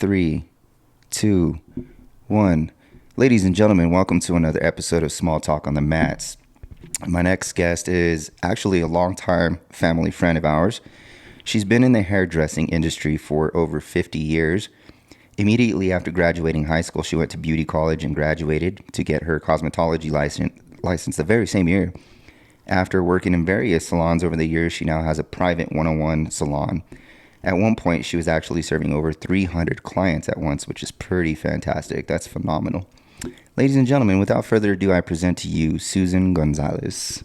3, 2, 1. Ladies and gentlemen, welcome to another episode of Small Talk on the Mats. My next guest is actually a longtime family friend of ours. She's been in the hairdressing industry for over 50 years. Immediately after graduating high school, she went to beauty college and graduated to get her cosmetology license the very same year. After working in various salons over the years, she now has a private one-on-one salon. At one point, she was actually serving over 300 clients at once, which is pretty fantastic. That's phenomenal. Ladies and gentlemen, without further ado, I present to you Susan Gonzales.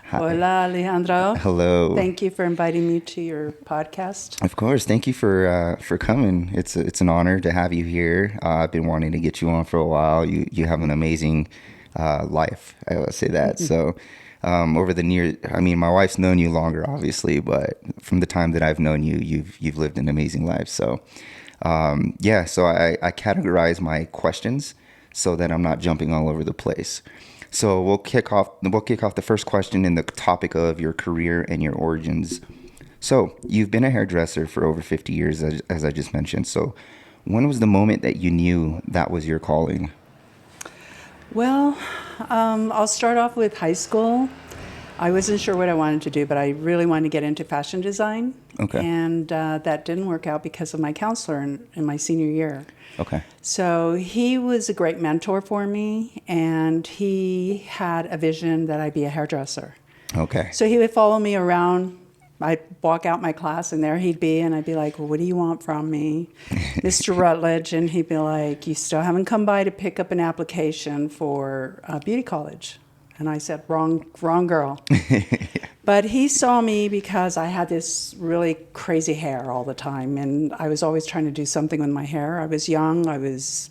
Hi. Hola, Alejandro. Hello. Thank you for inviting me to your podcast. Of course. Thank you for coming. It's an honor to have you here. I've been wanting to get you on for a while. You have an amazing life. I would say that. So my wife's known you longer, obviously, but from the time that I've known you, you've lived an amazing life. So, so I categorize my questions so that I'm not jumping all over the place. So we'll kick off the first question in the topic of your career and your origins. So you've been a hairdresser for over 50 years, as I just mentioned. So when was the moment that you knew that was your calling? Well, I'll start off with high school. I wasn't sure what I wanted to do, but I really wanted to get into fashion design. Okay. And that didn't work out because of my counselor in my senior year. Okay. So he was a great mentor for me, and he had a vision that I'd be a hairdresser. Okay. So he would follow me around. I'd walk out my class, and there he'd be, and I'd be like, well, what do you want from me? Mr. Rutledge. And he'd be like, you still haven't come by to pick up an application for beauty college. And I said, wrong girl. But he saw me because I had this really crazy hair all the time, and I was always trying to do something with my hair. I was young. I was,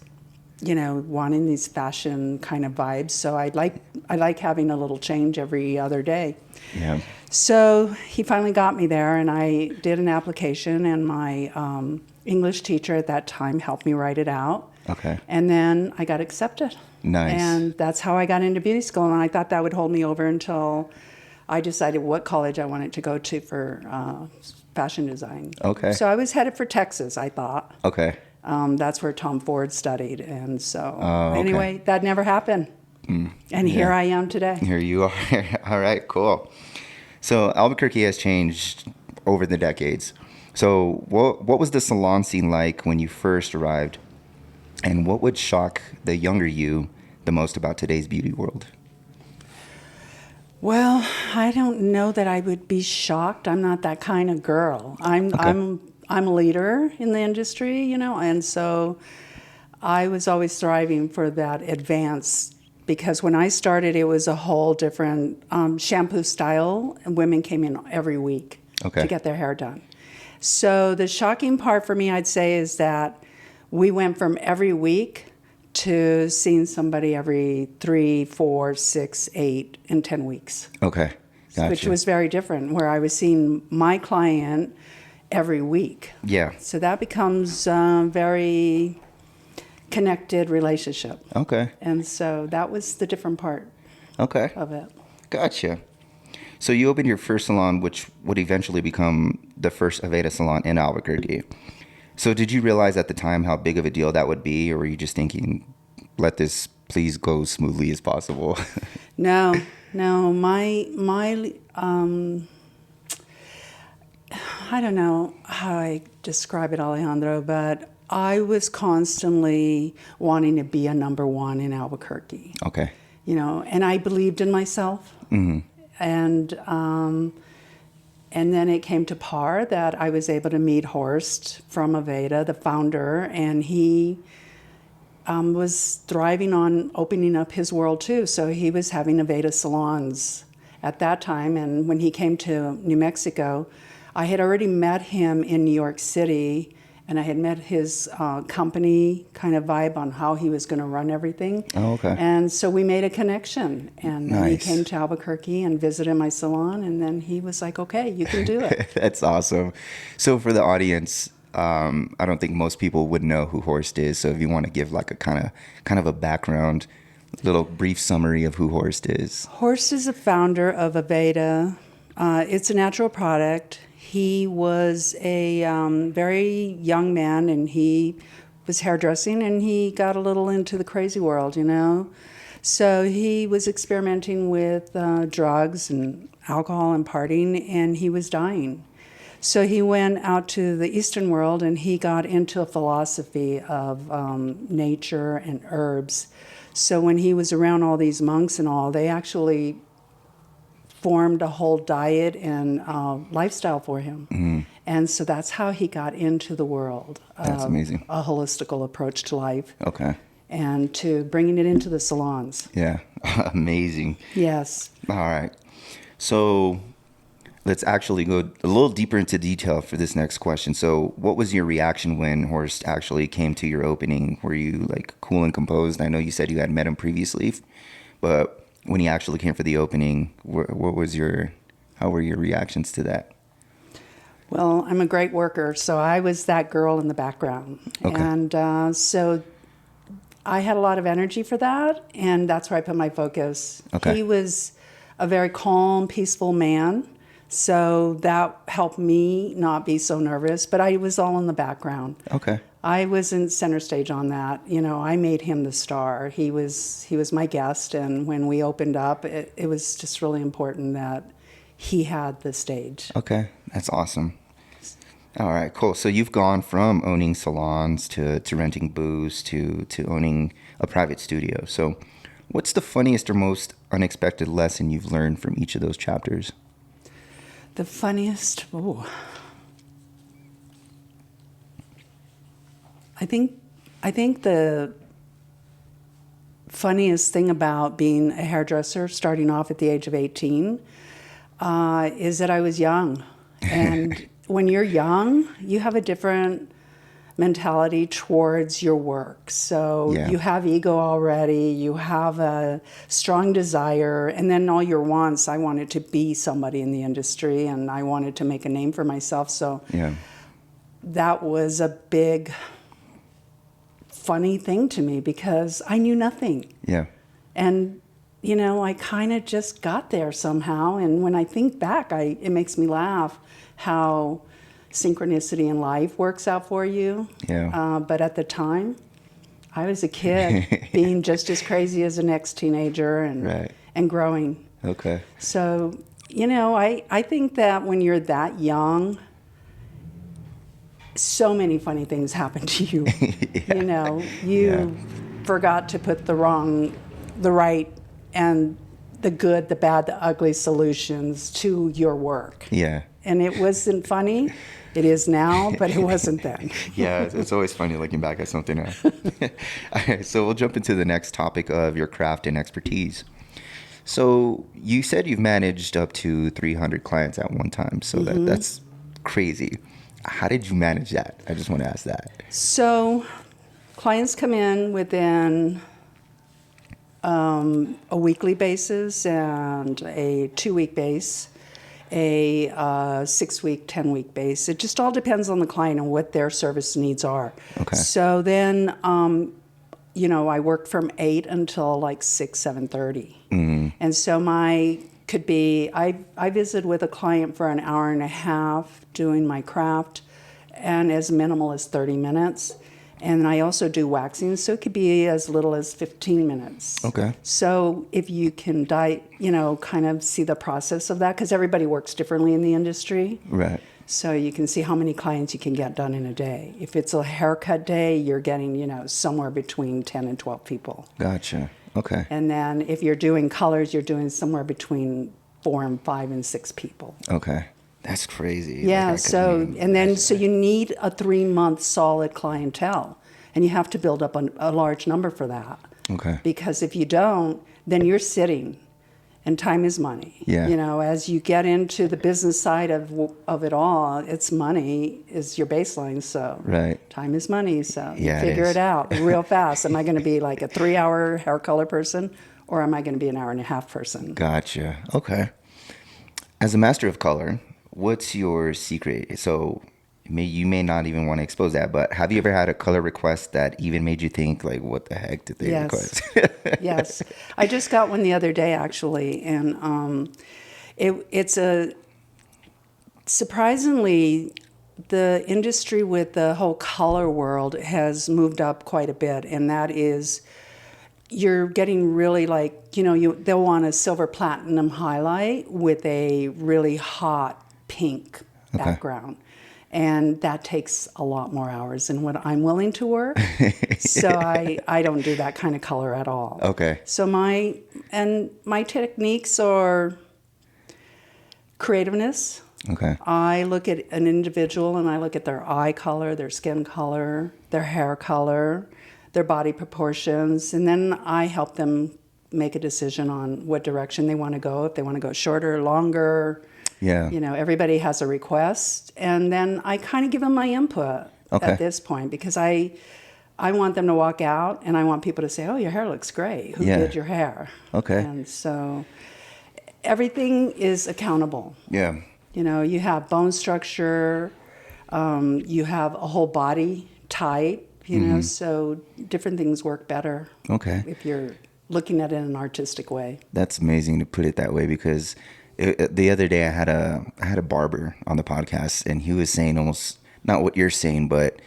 wanting these fashion kind of vibes. So I like having a little change every other day. Yeah. So he finally got me there, and I did an application, and my English teacher at that time helped me write it out. Okay. And then I got accepted. Nice. And that's how I got into beauty school, and I thought that would hold me over until I decided what college I wanted to go to for fashion design. Okay. So I was headed for Texas, I thought. Okay. That's where Tom Ford studied, and so okay. Anyway, that never happened. And here I am today. Here you are. All right, cool. So Albuquerque has changed over the decades. So what was the salon scene like when you first arrived? And what would shock the younger you the most about today's beauty world? Well, I don't know that I would be shocked. I'm not that kind of girl. I'm a leader in the industry, and so I was always striving for that advance, because when I started, it was a whole different shampoo style, and women came in every week to get their hair done. So the shocking part for me, I'd say, is that we went from every week to seeing somebody every 3, 4, 6, 8, and 10 weeks. Okay, gotcha. Which was very different, where I was seeing my client every week. Yeah. So that becomes a very connected relationship. Okay. And so that was the different part of it. Gotcha. So you opened your first salon, which would eventually become the first Aveda salon in Albuquerque. So did you realize at the time how big of a deal that would be, or were you just thinking, let this please go smoothly as possible? No. My I don't know how I describe it, Alejandro, but I was constantly wanting to be a number one in Albuquerque. Okay. And I believed in myself. Mm-hmm. And then it came to par that I was able to meet Horst from Aveda, the founder, and he was thriving on opening up his world too. So he was having Aveda salons at that time. And when he came to New Mexico, I had already met him in New York City, and I had met his company kind of vibe on how he was going to run everything. Oh, okay. And so we made a connection, and Nice. he came to Albuquerque and visited my salon, and then he was like, okay, you can do it. That's awesome. So for the audience, I don't think most people would know who Horst is. So if you want to give like a kind of a background, little brief summary of who Horst is. Horst is a founder of Aveda. It's a natural product. He was a very young man, and he was hairdressing, and he got a little into the crazy world, you know. So he was experimenting with drugs and alcohol and partying, and he was dying. So he went out to the Eastern world, and he got into a philosophy of nature and herbs. So when he was around all these monks and all, they actually formed a whole diet and lifestyle for him. Mm-hmm. And so that's how he got into the world. That's amazing. A holistical approach to life. Okay. And to bringing it into the salons. Yeah. Amazing. Yes. All right. So let's actually go a little deeper into detail for this next question. So what was your reaction when Horst actually came to your opening? Were you like cool and composed? I know you said you had met him previously, but when he actually came for the opening, how were your reactions to that? Well, I'm a great worker, so I was that girl in the background. Okay. And so I had a lot of energy for that, and that's where I put my focus. Okay. He was a very calm, peaceful man, so that helped me not be so nervous, but I was all in the background. Okay. I wasn't center stage on that. You know, I made him the star. He was my guest, and when we opened up, it was just really important that he had the stage. Okay, that's awesome. All right, cool. So you've gone from owning salons to renting booths to owning a private studio. So what's the funniest or most unexpected lesson you've learned from each of those chapters? The funniest, I think the funniest thing about being a hairdresser, starting off at the age of 18, is that I was young. And when you're young, you have a different mentality towards your work. So you have ego already, you have a strong desire, and then all your wants. I wanted to be somebody in the industry, and I wanted to make a name for myself. So that was a big, funny thing to me because I knew nothing. Yeah. And, you know, I kind of just got there somehow. And when I think back, it makes me laugh how synchronicity in life works out for you. Yeah. But at the time, I was a kid being just as crazy as the next teenager and growing. Okay. So, you know, I think that when you're that young, so many funny things happen to you. You know, you forgot to put the right, and the good, the bad, the ugly solutions to your work. Yeah. And it wasn't funny. It is now, but it wasn't then. Yeah, it's always funny looking back at something now. All right, so we'll jump into the next topic of your craft and expertise. So you said you've managed up to 300 clients at one time, so that's crazy. How did you manage that? I just want to ask that. So clients come in within a weekly basis and a 2-week base, a 6-week, 10-week base. It just all depends on the client and what their service needs are. Okay. So then, you know, I work from 8 until like 6, 7:30. Mm-hmm. And so I visit with a client for an hour and a half doing my craft, and as minimal as 30 minutes. And I also do waxing, so it could be as little as 15 minutes. Okay. So if you can kind of see the process of that, because everybody works differently in the industry. Right. So you can see how many clients you can get done in a day. If it's a haircut day, you're getting, you know, somewhere between 10 and 12 people. Gotcha. Okay. And then if you're doing colors, you're doing somewhere between 4 and 5 and 6 people. Okay. That's crazy. Yeah. So you need a 3-month solid clientele, and you have to build up a large number for that. Okay. Because if you don't, then you're sitting, and time is money. Yeah. You know, as you get into the business side of it all, it's money is your baseline. So time is money. So you figure it out real fast. Am I going to be like a 3-hour hair color person, or am I going to be an hour and a half person? Gotcha. Okay. As a master of color, what's your secret? So you may not even want to expose that, but have you ever had a color request that even made you think, like, what the heck did they request? Yes. I just got one the other day, actually, and it's a surprisingly the industry with the whole color world has moved up quite a bit, and that is you're getting really like, they'll want a silver platinum highlight with a really hot pink background. And that takes a lot more hours than what I'm willing to work. So I don't do that kind of color at all. Okay. So my techniques are creativeness. Okay. I look at an individual and I look at their eye color, their skin color, their hair color, their body proportions, and then I help them make a decision on what direction they want to go, if they want to go shorter, longer. Yeah. Everybody has a request, and then I kind of give them my input at this point, because I want them to walk out and I want people to say, oh, your hair looks great. Who did your hair? Okay. And so everything is accountable. Yeah. You have bone structure, you have a whole body type, so different things work better. Okay. If you're looking at it in an artistic way. That's amazing to put it that way, because the other day I had a barber on the podcast, and he was saying almost not what you're saying, but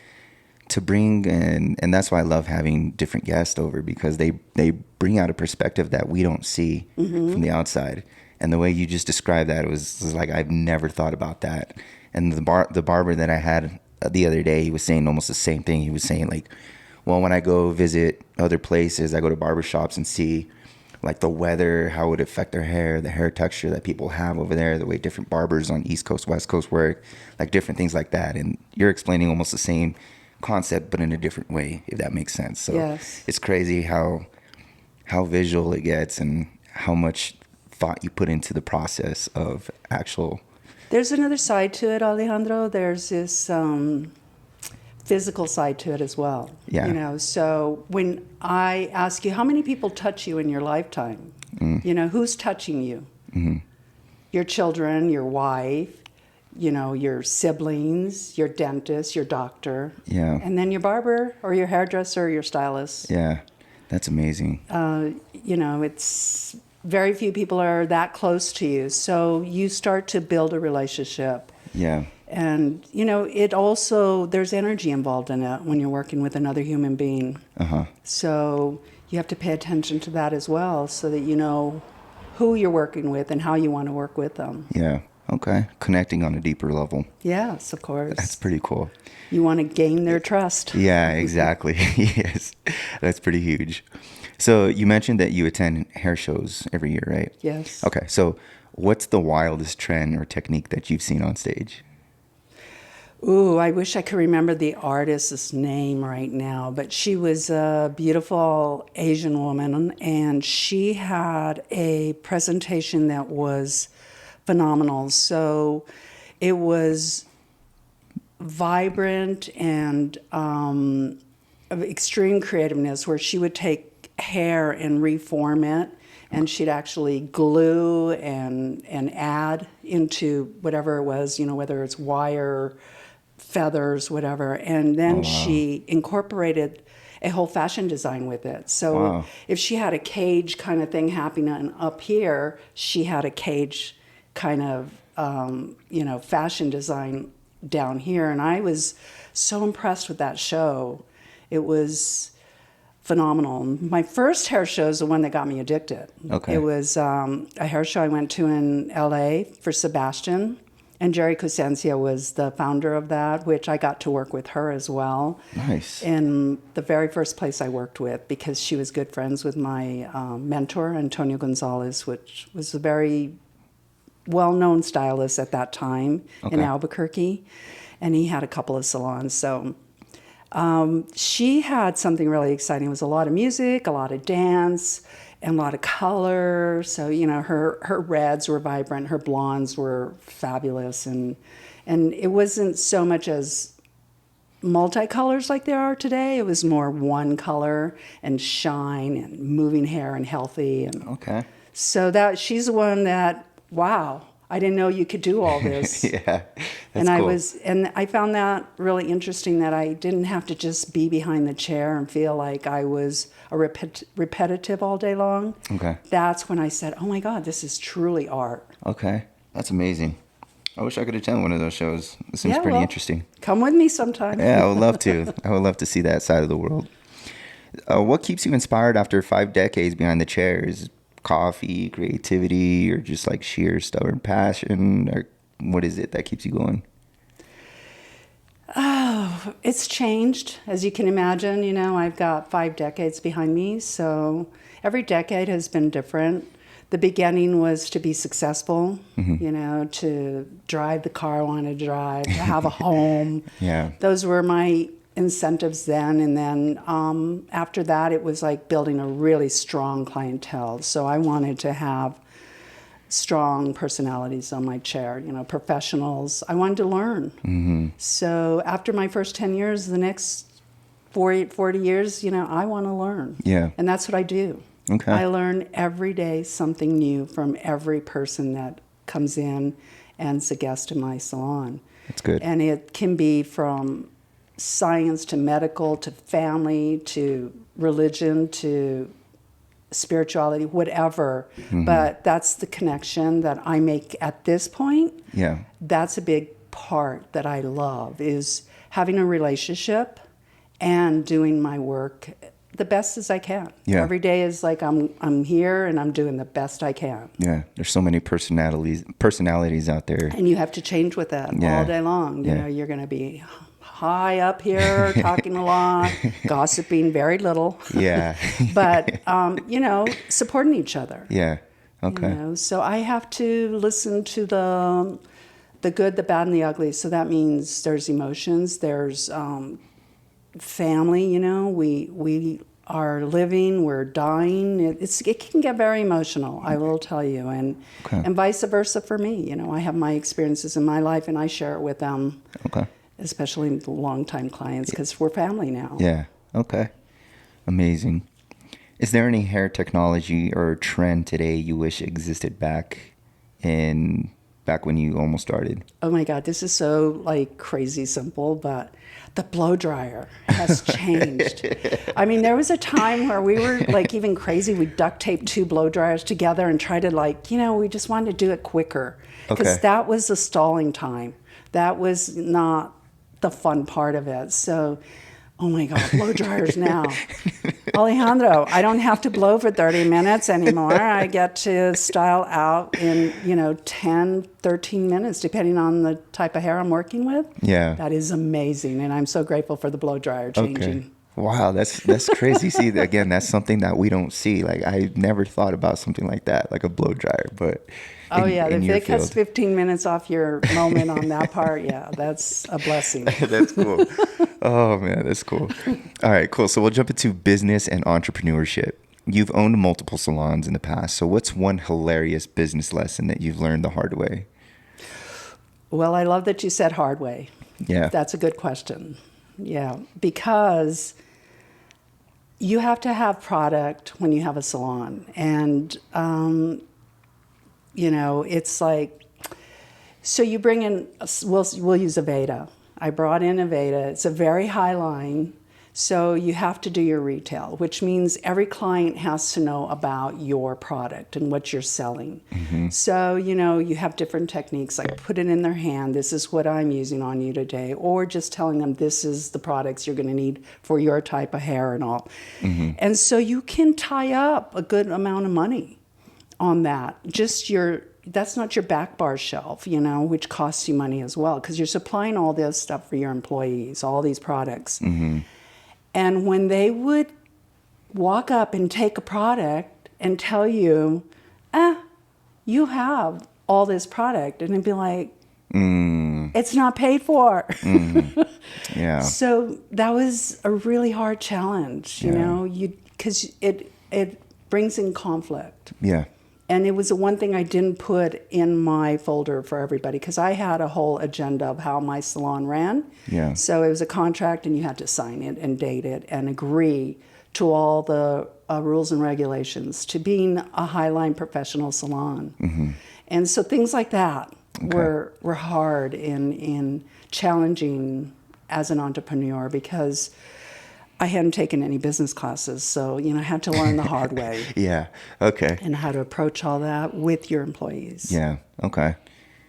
to bring in, and that's why I love having different guests over, because they bring out a perspective that we don't see from the outside. And the way you just described that, it was like, I've never thought about that. And the barber that I had the other day, he was saying almost the same thing. He was saying like, well, when I go visit other places, I go to barbershops and see like the weather, how it would affect their hair, the hair texture that people have over there, the way different barbers on East Coast, West Coast work, like different things like that. And you're explaining almost the same concept, but in a different way, if that makes sense. So It's crazy how visual it gets and how much thought you put into the process of actual. There's another side to it, Alejandro. There's this physical side to it as well. Yeah. So when I ask you, how many people touch you in your lifetime? Who's touching you? Mm-hmm. Your children, your wife, your siblings, your dentist, your doctor. Yeah. And then your barber or your hairdresser or your stylist. Yeah. That's amazing. It's very few people are that close to you. So you start to build a relationship. Yeah. And, it also, there's energy involved in it when you're working with another human being. Uh-huh. So you have to pay attention to that as well, so that you know who you're working with and how you want to work with them. Yeah. Okay. Connecting on a deeper level. Yes, of course. That's pretty cool. You want to gain their trust. Yeah, exactly. Yes. That's pretty huge. So you mentioned that you attend hair shows every year, right? Yes. Okay. So what's the wildest trend or technique that you've seen on stage? Ooh, I wish I could remember the artist's name right now, but she was a beautiful Asian woman, and she had a presentation that was phenomenal. So it was vibrant and of extreme creativeness, where she would take hair and reform it, and she'd actually glue and add into whatever it was, whether it's wire, feathers, whatever. And then she incorporated a whole fashion design with it. So if she had a cage kind of thing happening up here, she had a cage kind of, fashion design down here. And I was so impressed with that show. It was phenomenal. My first hair show is the one that got me addicted. Okay. It was a hair show I went to in LA for Sebastian. And Jerry Cosensia was the founder of that, which I got to work with her as well. Nice. In the very first place I worked with, because she was good friends with my mentor, Antonio Gonzales, which was a very well-known stylist at that time in Albuquerque. And he had a couple of salons. So she had something really exciting. It was a lot of music, a lot of dance, and a lot of color. So, her reds were vibrant, her blondes were fabulous. And it wasn't so much as multicolors like there are today. It was more one color and shine and moving hair and healthy. And so she's the one that, wow, I didn't know you could do all this. Yeah, and I found that really interesting, that I didn't have to just be behind the chair and feel like I was a repetitive all day long. Okay. That's when I said, oh my God, this is truly art. Okay. That's amazing. I wish I could attend one of those shows. It seems pretty interesting. Come with me sometime. Yeah, I would love to. I would love to see that side of the world. What keeps you inspired after 5 decades behind the chairs? Coffee, creativity, or just like sheer stubborn passion? Or what is it that keeps you going? Oh, it's changed, as you can imagine. You know, I've got 5 decades behind me, so every decade has been different. The beginning was to be successful, you know, to drive the car I want to drive, to have a home. Yeah. Those were my incentives then. And then after that, it was like building a really strong clientele. So I wanted to have strong personalities on my chair, you know, professionals. I wanted to learn. So after my first 10 years, the next 40 years, you know, I want to learn. Yeah. And that's what I do. Okay. I learn every day something new from every person that comes in and's a guest in my salon. That's good. And it can be from science to medical to family to religion to spirituality, whatever. But that's the connection that I make at this point. Yeah. That's a big part that I love, is having a relationship and doing my work the best as I can. Yeah. Every day is like I'm here and I'm doing the best I can. Yeah. There's so many personalities out there. And you have to change with that all day long. You know, you're going to be high up here, talking a lot, gossiping very little. Yeah. But, you know, supporting each other. Yeah. Okay. You know? So I have to listen to the good, the bad, and the ugly. So that means there's emotions, there's family, you know, we are living, we're dying. It can get very emotional, I will tell you, and vice versa for me. You know, I have my experiences in my life, and I share it with them, especially the longtime clients, because we're family now. Yeah. Okay. Amazing. Is there any hair technology or trend today you wish existed back when you almost started? Oh my God, this is so like crazy simple, but the blow dryer has changed. I mean, there was a time where we were like even crazy. We duct taped 2 blow dryers together and tried to like, you know, we just wanted to do it quicker. Because that was the stalling time. That was not the fun part of it. So, oh my God, blow dryers now. Alejandro, I don't have to blow for 30 minutes anymore. I get to style out in, you know, 10, 13 minutes, depending on the type of hair I'm working with. Yeah. That is amazing. And I'm so grateful for the blow dryer changing. Okay. Wow, that's crazy. See, again, that's something that we don't see. Like, I never thought about something like that, like a blow dryer. But if it cuts 15 minutes off your moment on that part, yeah, that's a blessing. That's cool. Oh man, that's cool. All right, cool. So we'll jump into business and entrepreneurship. You've owned multiple salons in the past. So what's one hilarious business lesson that you've learned the hard way? Well, I love that you said hard way. Yeah. That's a good question. Yeah, because you have to have product when you have a salon. And, you know, it's like, so you bring in, we'll use a Veda. I brought in a Veda. It's a very high line. So you have to do your retail, which means every client has to know about your product and what you're selling. So, you know, you have different techniques, like put it in their hand, this is what I'm using on you today, or just telling them this is the products you're going to need for your type of hair and all. And so you can tie up a good amount of money on that. That's not your back bar shelf, you know, which costs you money as well, because you're supplying all this stuff for your employees, all these products. And when they would walk up and take a product and tell you, you have all this product, and it'd be like, it's not paid for. Yeah. So that was a really hard challenge, you know, because it brings in conflict. Yeah. And it was the one thing I didn't put in my folder for everybody, because I had a whole agenda of how my salon ran. Yeah. So it was a contract, and you had to sign it and date it and agree to all the rules and regulations to being a highline professional salon. And so things like that were hard in challenging as an entrepreneur, because I hadn't taken any business classes, so, you know, I had to learn the hard way. Yeah. Okay. And how to approach all that with your employees. Yeah. Okay.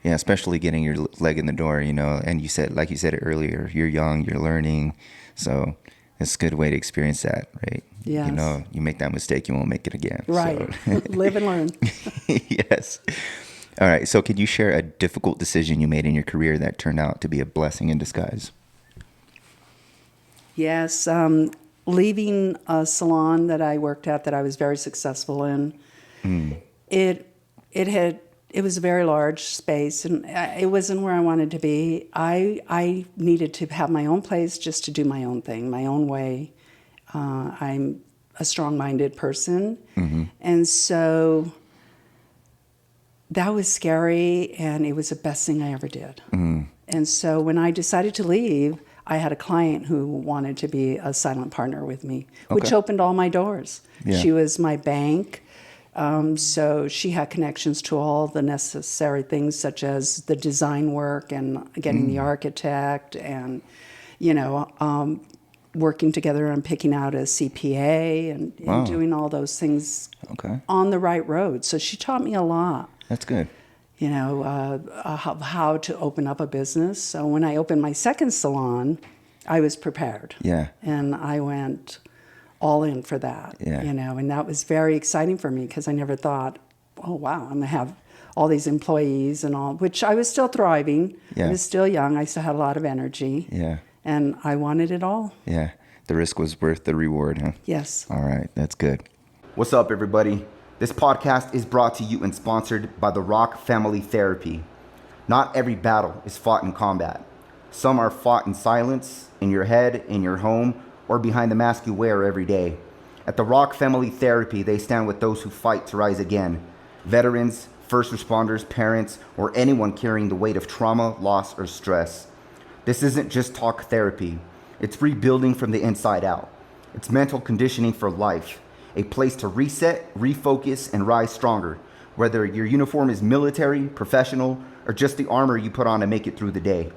Yeah, especially getting your leg in the door, you know, and like you said it earlier, you're young, you're learning. So it's a good way to experience that, right? Yes. You know, you make that mistake, you won't make it again. Right. So. Live and learn. Yes. All right. So could you share a difficult decision you made in your career that turned out to be a blessing in disguise? Yes. Leaving a salon that I worked at that I was very successful in, it was a very large space, and it wasn't where I wanted to be. I needed to have my own place just to do my own thing, my own way. I'm a strong-minded person, and so that was scary, and it was the best thing I ever did. And so when I decided to leave, I had a client who wanted to be a silent partner with me, which opened all my doors. Yeah. She was my bank. So she had connections to all the necessary things, such as the design work and getting the architect and, working together on picking out a CPA and doing all those things on the right road. So she taught me a lot. That's good. How to open up a business. So when I opened my second salon, I was prepared. Yeah. And I went all in for that. Yeah. And that was very exciting for me because I never thought, oh, wow, I'm going to have all these employees and all, which I was still thriving. Yeah. I was still young. I still had a lot of energy. Yeah. And I wanted it all. Yeah. The risk was worth the reward, huh? Yes. All right. That's good. What's up, everybody? This podcast is brought to you and sponsored by the Rock Family Therapy. Not every battle is fought in combat. Some are fought in silence, in your head, in your home, or behind the mask you wear every day. At the Rock Family Therapy, they stand with those who fight to rise again. Veterans, first responders, parents, or anyone carrying the weight of trauma, loss, or stress. This isn't just talk therapy. It's rebuilding from the inside out. It's mental conditioning for life. A place to reset, refocus, and rise stronger, whether your uniform is military, professional, or just the armor you put on to make it through the day.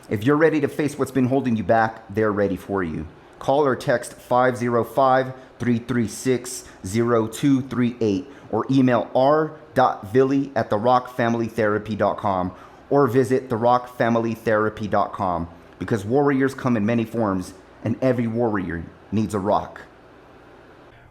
If you're ready to face what's been holding you back, they're ready for you. Call or text 505-336-0238 or email r.villy@therockfamilytherapy.com or visit therockfamilytherapy.com because warriors come in many forms and every warrior needs a rock.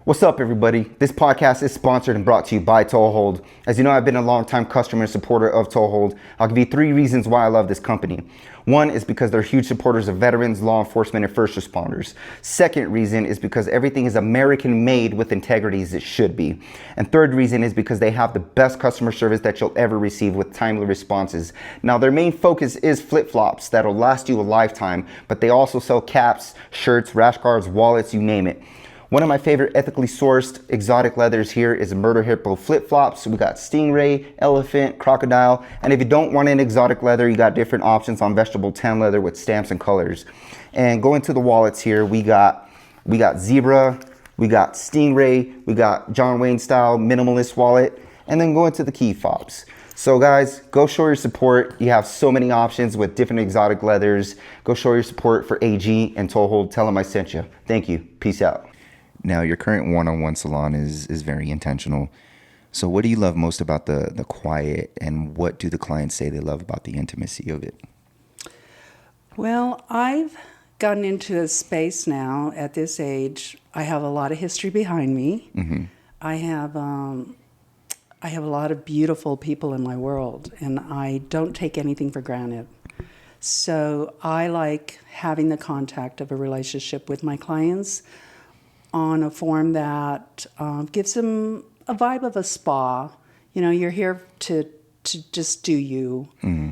What's up, everybody? This podcast is sponsored and brought to you by Toehold. As you know, I've been a longtime customer and supporter of Toehold. I'll give you 3 reasons why I love this company. 1 is because they're huge supporters of veterans, law enforcement, and first responders. 2nd reason is because everything is American made with integrity as it should be. And 3rd reason is because they have the best customer service that you'll ever receive with timely responses. Now, their main focus is flip-flops that'll last you a lifetime, but they also sell caps, shirts, rash guards, wallets, you name it. One of my favorite ethically sourced exotic leathers here is Murder Hippo flip-flops. We got stingray, elephant, crocodile, and if you don't want an exotic leather, you got different options on vegetable tan leather with stamps and colors. And going to the wallets here, we got zebra, we got stingray, we got John Wayne style minimalist wallet, and then going to the key fobs. So guys, go show your support. You have so many options with different exotic leathers. Go show your support for AG and Toehold. Tell them I sent you. Thank you. Peace out. Now, your current one-on-one salon is very intentional. So what do you love most about the quiet, and what do the clients say they love about the intimacy of it? Well, I've gotten into a space now at this age. I have a lot of history behind me. I have a lot of beautiful people in my world, and I don't take anything for granted. So I like having the contact of a relationship with my clients on a form that gives them a vibe of a spa. You know, you're here to just do you.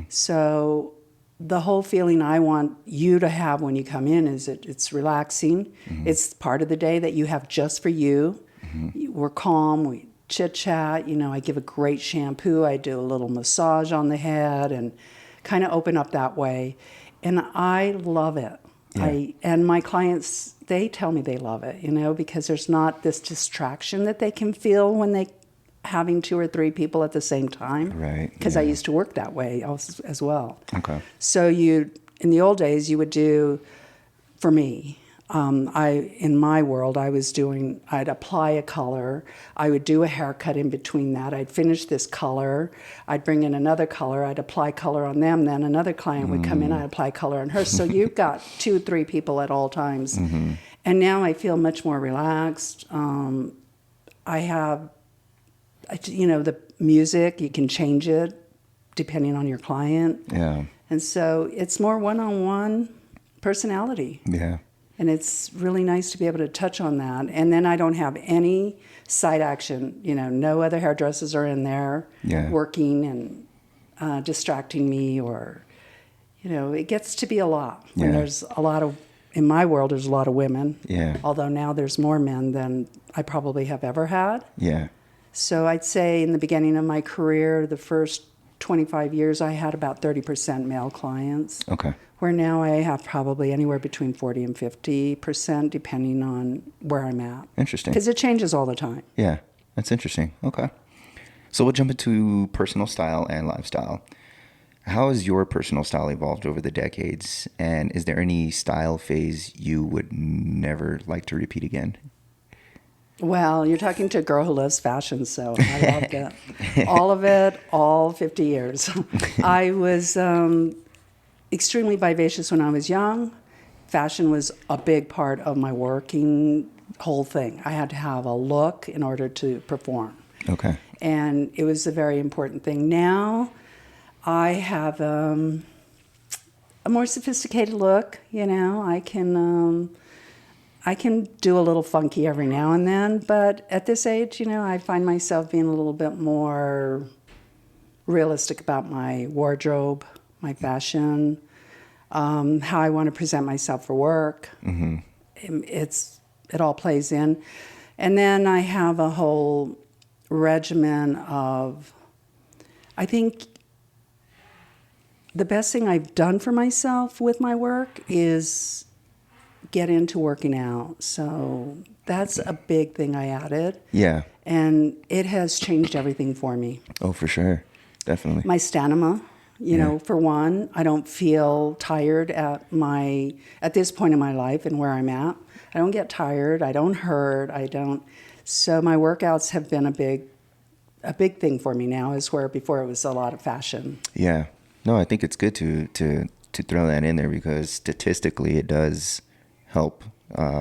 So the whole feeling I want you to have when you come in is it's relaxing. It's part of the day that you have just for you. We're calm, we chit-chat. You know, I give a great shampoo. I do a little massage on the head and kind of open up that way. And I love it. Yeah. And my clients, they tell me they love it, you know, because there's not this distraction that they can feel when they having 2 or 3 people at the same time. Right. Because I used to work that way as well. Okay. So in the old days, you would do, for me, In my world, I'd apply a color, I would do a haircut in between that, I'd finish this color, I'd bring in another color, I'd apply color on them, then another client would come in, I'd apply color on her. So you've got 2, 3 people at all times. And now I feel much more relaxed. I have, the music, you can change it depending on your client. Yeah. And so it's more one-on-one personality. Yeah. And it's really nice to be able to touch on that. And then I don't have any side action. No other hairdressers are in there working and distracting me, or, it gets to be a lot. When there's a lot of, in my world, there's a lot of women. Yeah. Although now there's more men than I probably have ever had. Yeah. So I'd say in the beginning of my career, the first 25 years, I had about 30% male clients. Okay. Where now I have probably anywhere between 40 and 50%, depending on where I'm at. Interesting. Because it changes all the time. Yeah, that's interesting. Okay. So we'll jump into personal style and lifestyle. How has your personal style evolved over the decades? And is there any style phase you would never like to repeat again? Well, you're talking to a girl who loves fashion, so I loved it. All of it, all 50 years. I was extremely vivacious when I was young. Fashion was a big part of my working whole thing. I had to have a look in order to perform. Okay. And it was a very important thing. Now I have a more sophisticated look. I can do a little funky every now and then, but at this age, I find myself being a little bit more realistic about my wardrobe, my fashion, how I want to present myself for work. Mm-hmm. It all plays in. And then I have a whole regimen of, I think the best thing I've done for myself with my work is get into working out. So that's a big thing I added. Yeah. And it has changed everything for me. Oh, for sure. Definitely. My stamina, for one, I don't feel tired at this point in my life and where I'm at. I don't get tired. I don't hurt. So my workouts have been a big thing for me now, is where before it was a lot of fashion. Yeah. No, I think it's good to throw that in there, because statistically it does help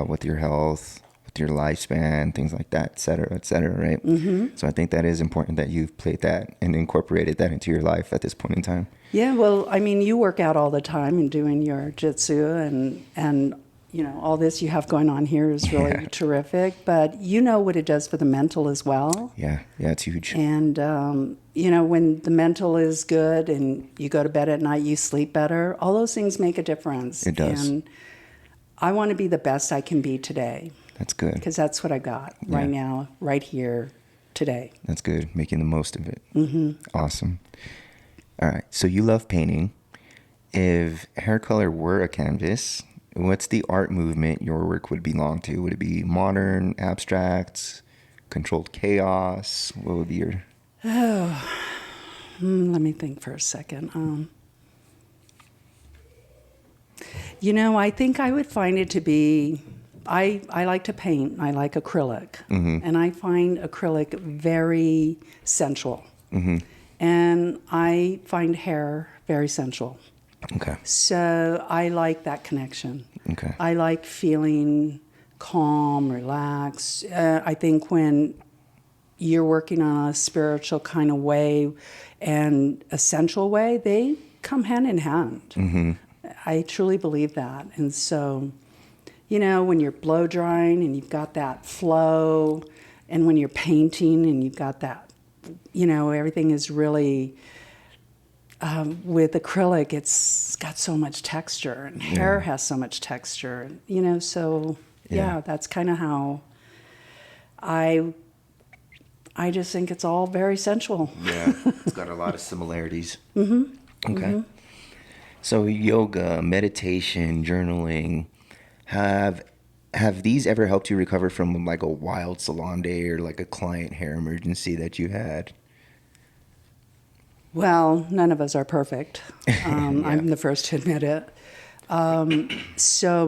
with your health, with your lifespan, things like that, et cetera, right? Mm-hmm. So I think that is important that you've played that and incorporated that into your life at this point in time. Yeah, well, I mean, you work out all the time and doing your jitsu and all this you have going on here is really terrific, but what it does for the mental as well. Yeah, it's huge. And, when the mental is good and you go to bed at night, you sleep better, all those things make a difference. It does. And I want to be the best I can be today. That's good. Because that's what I got right now, right here, today. That's good. Making the most of it. Mm-hmm. Awesome. All right. So you love painting. If hair color were a canvas, what's the art movement your work would belong to? Would it be modern, abstract, controlled chaos? What would be your... let me think for a second. I think I would find it to be, I like to paint. I like acrylic. Mm-hmm. And I find acrylic very sensual. Mm-hmm. And I find hair very sensual. Okay. So I like that connection. Okay. I like feeling calm, relaxed. I think when you're working on a spiritual kind of way and a sensual way, they come hand in hand. Mm-hmm. I truly believe that. And so, when you're blow drying and you've got that flow, and when you're painting and you've got that, everything is really, with acrylic, it's got so much texture, and hair has so much texture, so that's kind of how I just think it's all very sensual. Yeah, it's got a lot of similarities. Mm-hmm. Okay. Mm-hmm. So yoga, meditation, journaling, have these ever helped you recover from like a wild salon day or like a client hair emergency that you had? Well, none of us are perfect. I'm the first to admit it. So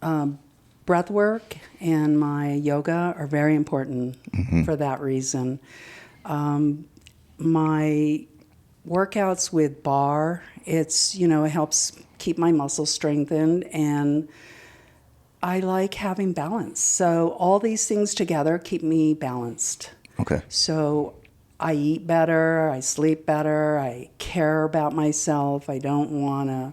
breath work and my yoga are very important for that reason. My workouts with bar, it helps keep my muscles strengthened, and I like having balance. So all these things together keep me balanced. Okay. So I eat better, I sleep better, I care about myself. I don't want to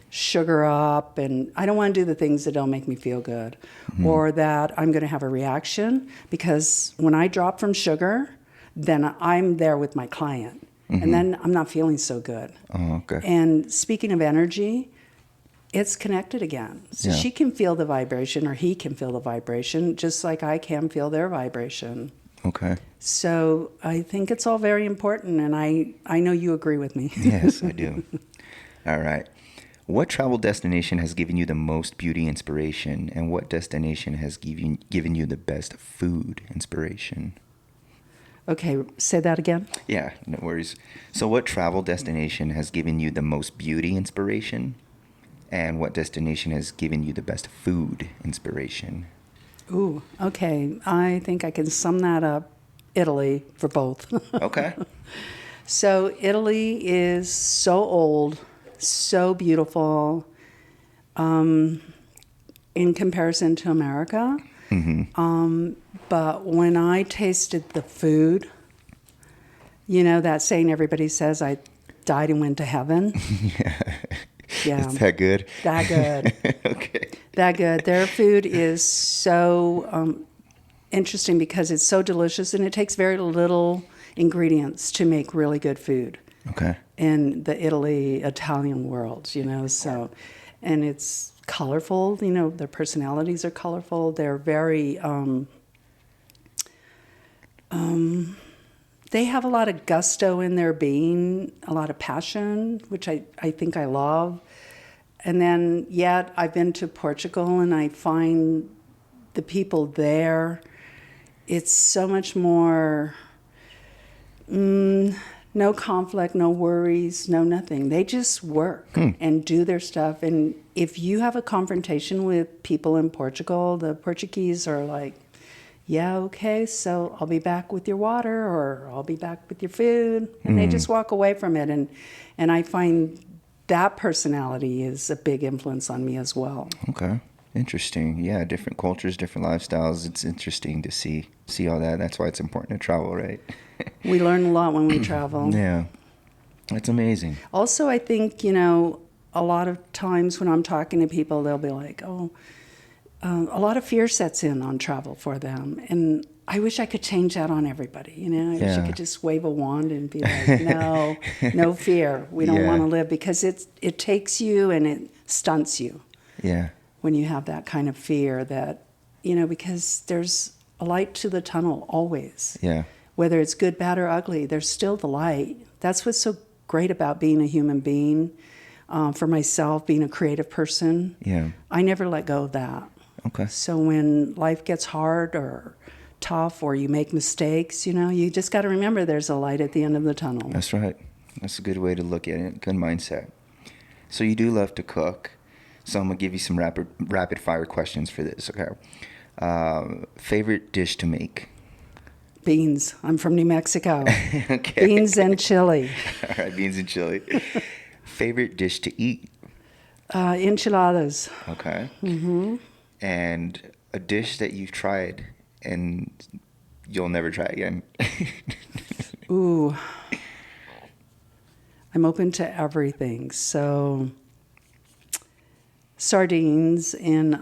sugar up, and I don't want to do the things that don't make me feel good or that I'm going to have a reaction, because when I drop from sugar, then I'm there with my client. And then I'm not feeling so good. Oh, okay. And speaking of energy, it's connected again. So she can feel the vibration, or he can feel the vibration, just like I can feel their vibration. Okay. So I think it's all very important, and I know you agree with me. Yes, I do. All right. What travel destination has given you the most beauty inspiration, and what destination has given you the best food inspiration? Okay, say that again. Yeah, no worries. So what travel destination has given you the most beauty inspiration, and what destination has given you the best food inspiration? Ooh, okay. I think I can sum that up. Italy for both. Okay. So Italy is so old, so beautiful, in comparison to America. But when I tasted the food, that saying everybody says, I died and went to heaven. Yeah. Is that good? That good. Okay. That good. Their food is so interesting because it's so delicious, and it takes very little ingredients to make really good food. Okay. In the Italian world, so, and it's colorful, their personalities are colorful. They're very, they have a lot of gusto in their being, a lot of passion, which I think I love. And then, yet, I've been to Portugal, and I find the people there, it's so much more, no conflict, no worries, no nothing. They just work and do their stuff. And if you have a confrontation with people in Portugal, the Portuguese are like, yeah, okay, so I'll be back with your water, or I'll be back with your food. And they just walk away from it. And I find that personality is a big influence on me as well. Okay. Interesting. Yeah, different cultures, different lifestyles. It's interesting to see all that. That's why it's important to travel, right? We learn a lot when we travel. Yeah. That's amazing. Also, I think, a lot of times when I'm talking to people, they'll be like, a lot of fear sets in on travel for them. And I wish I could change that on everybody. I wish I could just wave a wand and be like, no fear. We don't want to live, because it takes you and it stunts you. Yeah. When you have that kind of fear, that, because there's a light to the tunnel always. Yeah. Whether it's good, bad, or ugly, there's still the light. That's what's so great about being a human being. For myself, being a creative person, I never let go of that. Okay. So when life gets hard or tough, or you make mistakes, you just got to remember there's a light at the end of the tunnel. That's right. That's a good way to look at it. Good mindset. So you do love to cook. So I'm going to give you some rapid fire questions for this, okay? Favorite dish to make? Beans. I'm from New Mexico. Okay. Beans and chili. All right, beans and chili. Favorite dish to eat? Enchiladas. Okay. Mm-hmm. And a dish that you've tried and you'll never try again? Ooh. I'm open to everything. So sardines in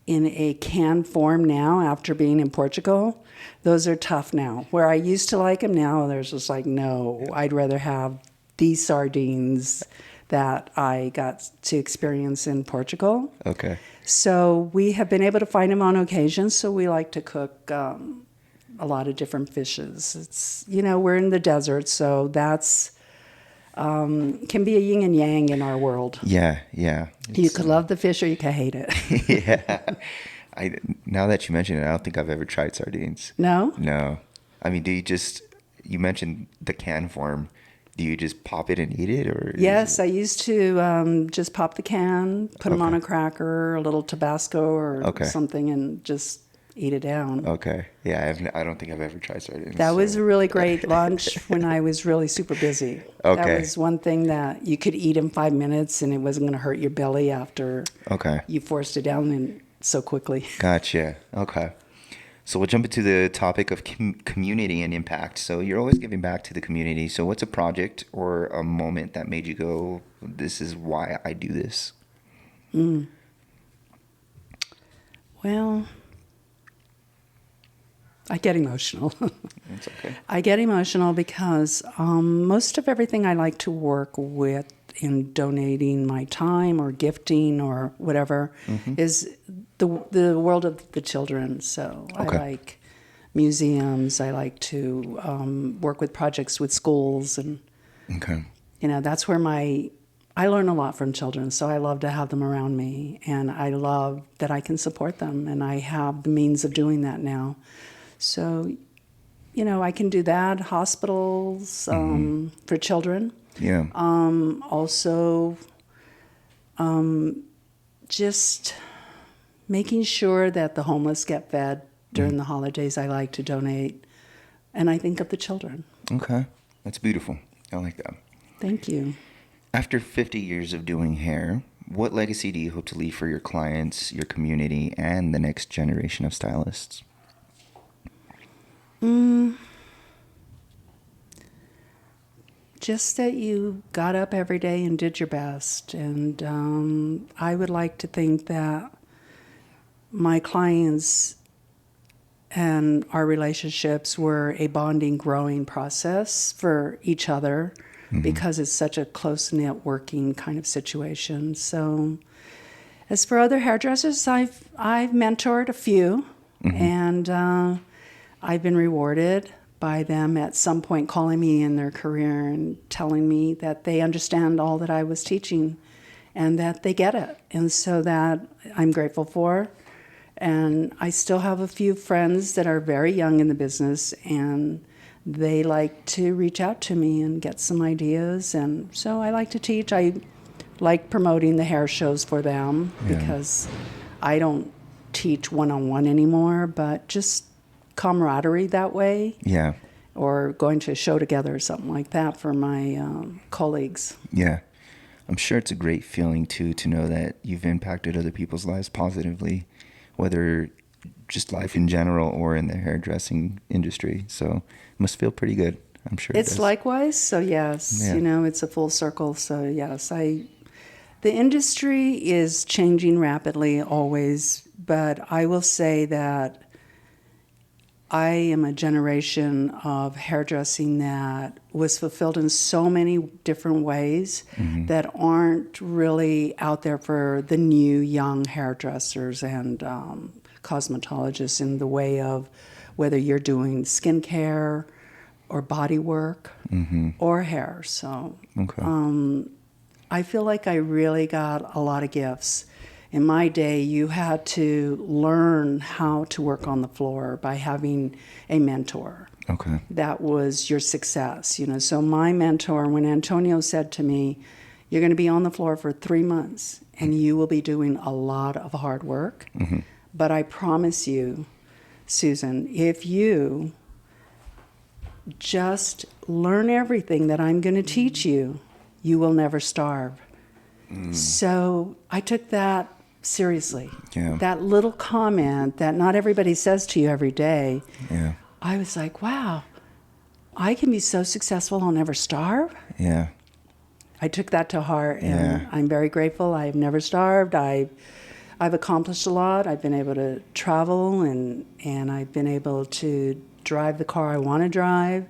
a canned form now, after being in Portugal, those are tough now. Where I used to like them, now there's just like, no, I'd rather have these sardines that I got to experience in Portugal. Okay. So we have been able to find them on occasion, so we like to cook a lot of different fishes. It's, we're in the desert, so that's can be a yin and yang in our world. Yeah. You could love the fish, or you could hate it. Yeah. Now that you mention it, I don't think I've ever tried sardines. No? No. I mean, you mentioned the can form. Do you just pop it and eat it, or? Yes, I used to just pop the can, put them on Okay. a cracker, a little Tabasco or Okay. something, and just eat it down. Okay. Yeah, I don't think I've ever tried sardines. That was so- a really great lunch when I was really super busy. That Okay. was one thing that you could eat in 5 minutes and it wasn't going to hurt your belly after Okay. you forced it down and so quickly. Gotcha. Okay. So we'll jump into the topic of community and impact. So you're always giving back to the community. So what's a project or a moment that made you go, this is why I do this? Well, I get emotional. It's okay. I get emotional because most of everything I like to work with in donating my time or gifting or whatever is the world of the children. So Okay. I like museums. I like to work with projects with schools, and Okay. that's where I learn a lot from children. So I love to have them around me, and I love that I can support them, and I have the means of doing that now. So, I can do that. Hospitals for children. Yeah. Also, just making sure that the homeless get fed during the holidays. I like to donate, and I think of the children. Okay. That's beautiful. I like that. Thank you. After 50 years of doing hair, what legacy do you hope to leave for your clients, your community, and the next generation of stylists? Just that you got up every day and did your best. And I would like to think that my clients and our relationships were a bonding, growing process for each other because it's such a close-knit working kind of situation. So as for other hairdressers, I've mentored a few, and I've been rewarded by them at some point calling me in their career and telling me that they understand all that I was teaching and that they get it. And so that I'm grateful for. And I still have a few friends that are very young in the business, and they like to reach out to me and get some ideas. And so I like to teach. I like promoting the hair shows for them because I don't teach one-on-one anymore, but just camaraderie that way. Yeah. Or going to a show together or something like that for my colleagues. Yeah. I'm sure it's a great feeling, too, to know that you've impacted other people's lives positively, whether just life in general or in the hairdressing industry. So it must feel pretty good. I'm sure It's likewise. So, yes, Yeah. it's a full circle. So, yes, the industry is changing rapidly always, but I will say that I am a generation of hairdressing that was fulfilled in so many different ways that aren't really out there for the new young hairdressers and cosmetologists in the way of whether you're doing skincare or body work or hair. So Okay. I feel like I really got a lot of gifts. In my day, you had to learn how to work on the floor by having a mentor. Okay. That was your success, So my mentor, when Antonio said to me, "You're going to be on the floor for 3 months, and you will be doing a lot of hard work. But I promise you, Susan, if you just learn everything that I'm going to teach you, you will never starve." So I took that seriously. Yeah. That little comment that not everybody says to you every day, Yeah. I was like, wow, I can be so successful, I'll never starve. Yeah. I took that to heart, and Yeah. I'm very grateful. I've never starved. I've accomplished a lot. I've been able to travel, and I've been able to drive the car I want to drive,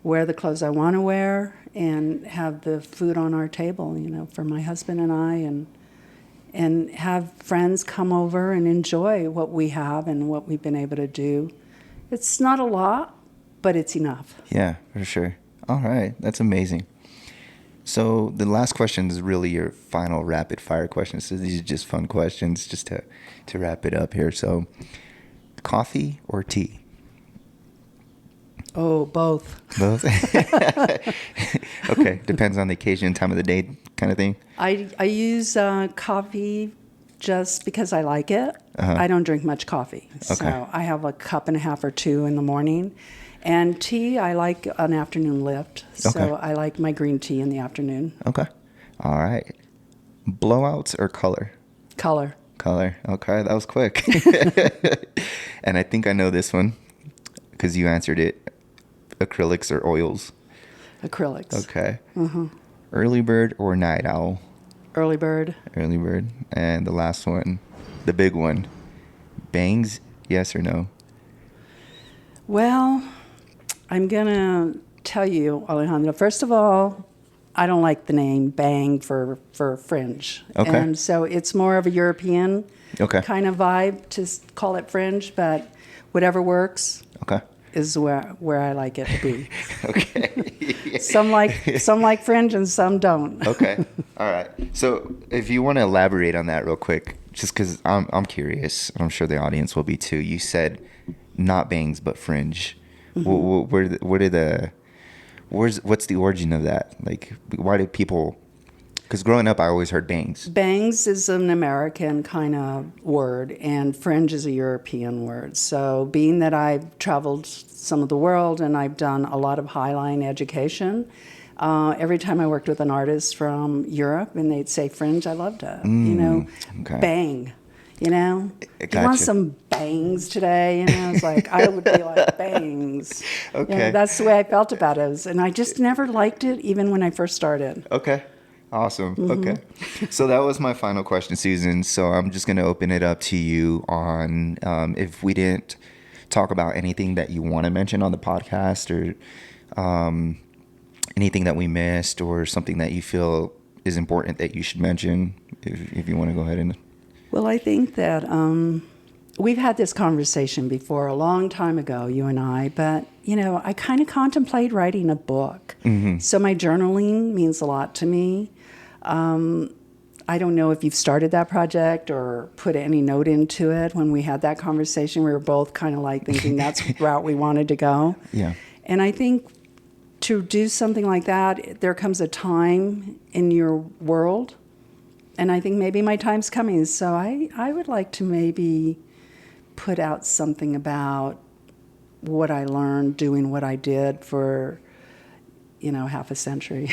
wear the clothes I want to wear, and have the food on our table, for my husband and I, and have friends come over and enjoy what we have and what we've been able to do. It's not a lot, but it's enough. Yeah, for sure. All right. That's amazing. So the last question is really your final rapid fire questions. So these are just fun questions just to wrap it up here. So coffee or tea? Oh, both. Both? Okay. Depends on the occasion, time of the day kind of thing? I use coffee just because I like it. I don't drink much coffee. Okay. So I have a cup and a half or two in the morning. And tea, I like an afternoon lift. So Okay. I like my green tea in the afternoon. Okay. All right. Blowouts or color? Color. Color. Okay. That was quick. And I think I know this one because you answered it. Acrylics or oils? Acrylics. Okay. Early bird or night owl? Early bird. Early bird. And the last one, the big one. Bangs, yes or no? Well, I'm going to tell you, Alejandro, first of all, I don't like the name Bang for fringe. Okay. And so it's more of a European Okay. kind of vibe to call it fringe, but whatever works Okay. is where I like it to be. Okay. Some like fringe and some don't. Okay. All right. So if you want to elaborate on that real quick, just because I'm curious, I'm sure the audience will be too. You said not bangs but fringe. What's the origin of that? Like, why do people? Because growing up, I always heard bangs. Bangs is an American kind of word, and fringe is a European word. So, being that I've traveled some of the world and I've done a lot of highline education, every time I worked with an artist from Europe and they'd say fringe, I loved it. Okay. Bang. Do you want Gotcha. some bangs today? It's like, I would be like, bangs. Okay. That's the way I felt about it. And I just never liked it, even when I first started. Okay. Awesome. Okay. So that was my final question, Susan. So I'm just going to open it up to you on if we didn't talk about anything that you want to mention on the podcast or anything that we missed or something that you feel is important that you should mention, if you want to go ahead and... Well, I think that we've had this conversation before a long time ago, you and I, but, I kind of contemplate writing a book. So my journaling means a lot to me. I don't know if you've started that project or put any note into it. When we had that conversation, we were both kind of like thinking that's the route we wanted to go. Yeah. And I think to do something like that, there comes a time in your world. And I think maybe my time's coming. So I would like to maybe put out something about what I learned doing what I did for, half a century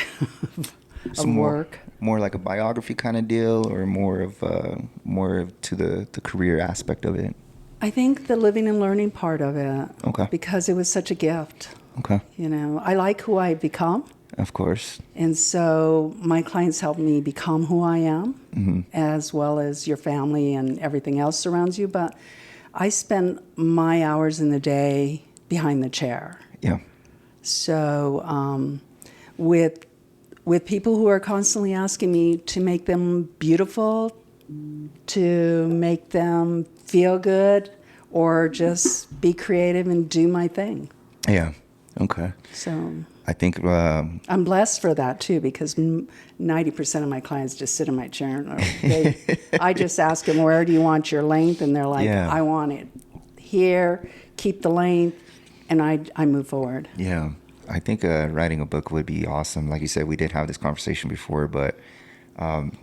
of work. More like a biography kind of deal, or more to the career aspect of it? I think the living and learning part of it. Okay. Because it was such a gift. Okay. I like who I've become. Of course. And so my clients help me become who I am, as well as your family and everything else surrounds you. But I spend my hours in the day behind the chair. Yeah. So with people who are constantly asking me to make them beautiful, to make them feel good, or just be creative and do my thing. Yeah. Okay. So I think I'm blessed for that too, because 90% of my clients just sit in my chair and I just ask them, where do you want your length? And they're like, Yeah. I want it here, keep the length, and I move forward. Yeah. I think writing a book would be awesome. Like you said, we did have this conversation before, but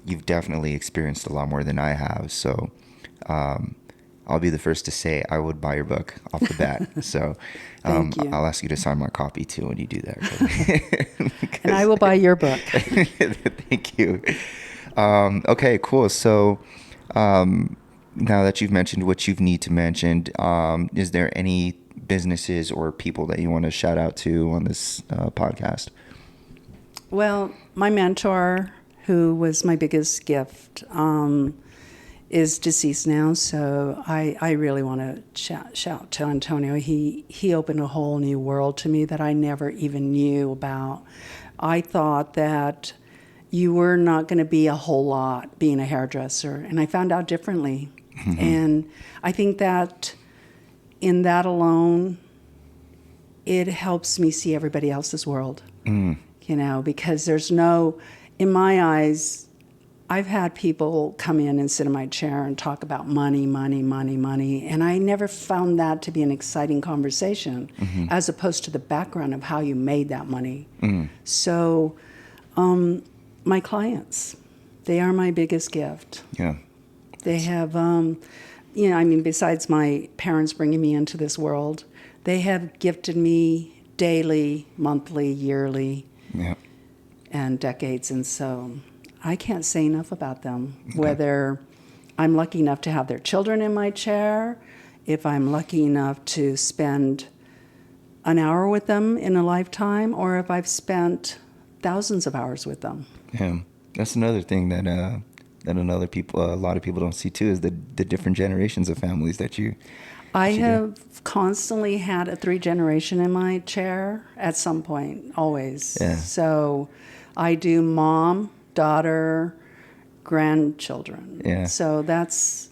you've definitely experienced a lot more than I have. So I'll be the first to say I would buy your book off the bat. So Thank you. I'll ask you to sign my copy too when you do that. And I will buy your book. Thank you. Okay, cool. So now that you've mentioned what you need to mention, is there any businesses or people that you want to shout out to on this podcast? Well, my mentor, who was my biggest gift, is deceased now, so I really want to shout to Antonio. He opened a whole new world to me that I never even knew about. I thought that you were not going to be a whole lot being a hairdresser, and I found out differently. And I think that in that alone, it helps me see everybody else's world, because there's no, in my eyes, I've had people come in and sit in my chair and talk about money, money, money, money, and I never found that to be an exciting conversation, as opposed to the background of how you made that money. So, my clients, they are my biggest gift. Yeah. They have, I mean, besides my parents bringing me into this world, they have gifted me daily, monthly, yearly, and decades, and so I can't say enough about them. Whether I'm lucky enough to have their children in my chair, if I'm lucky enough to spend an hour with them in a lifetime, or if I've spent thousands of hours with them. Yeah, that's another thing that a lot of people don't see too, is the different generations of families that you. I have constantly had a 3-generation in my chair at some point, always. Yeah. So I do mom, daughter, grandchildren. Yeah. So that's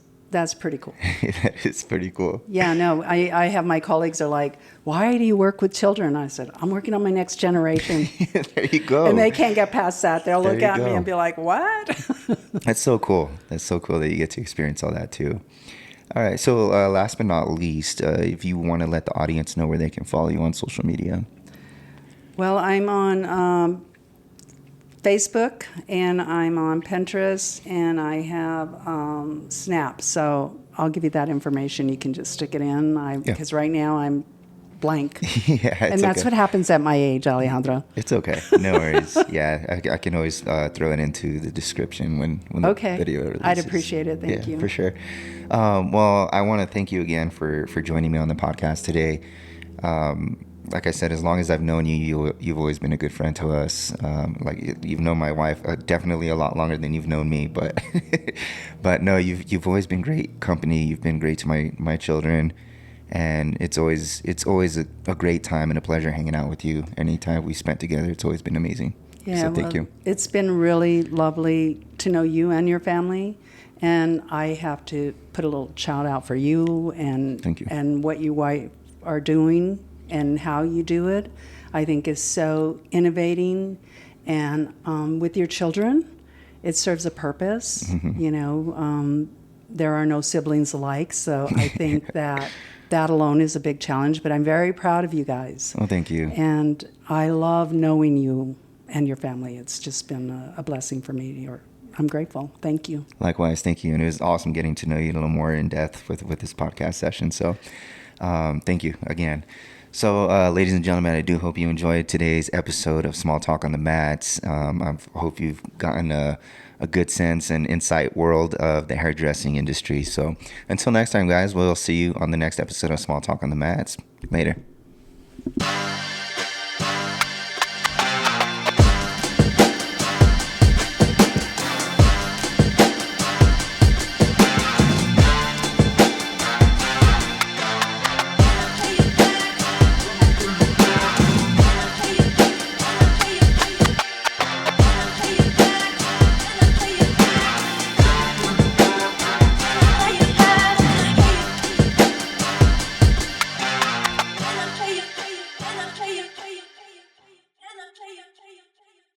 pretty cool. That is pretty cool. Yeah, no, I have my colleagues are like, why do you work with children? I said, I'm working on my next generation. There you go. And they can't get past that. They'll look at me go. and be like, what? That's so cool. That's so cool that you get to experience all that too. All right. So last but not least, if you want to let the audience know where they can follow you on social media. Well, I'm on Facebook, and I'm on Pinterest, and I have Snap. So I'll give you that information. You can just stick it in. Because right now I'm blank. And that's what happens at my age, Alejandro. It's okay. No worries. Yeah, I can always throw it into the description when the video releases. I'd appreciate it. Thank you. For sure. Well, I want to thank you again for joining me on the podcast today. Like I said, as long as I've known you've always been a good friend to us. Like you've known my wife definitely a lot longer than you've known me, but but no, you've always been great company. You've been great to my children, and it's always a great time and a pleasure hanging out with you. Anytime we spent together, it's always been amazing. Yeah, so thank you. It's been really lovely to know you and your family, and I have to put a little shout out for you and Thank you. and what you are doing. And how you do it, I think, is so innovating. And with your children, it serves a purpose. There are no siblings alike, so I think that alone is a big challenge. But I'm very proud of you guys. Oh, thank you. And I love knowing you and your family. It's just been a blessing for me. I'm grateful. Thank you. Likewise, thank you. And it was awesome getting to know you a little more in depth with this podcast session. So thank you again. So, ladies and gentlemen, I do hope you enjoyed today's episode of Small Talk on the Mats. I hope you've gotten a good sense and insight world of the hairdressing industry. So, until next time, guys, we'll see you on the next episode of Small Talk on the Mats. Later.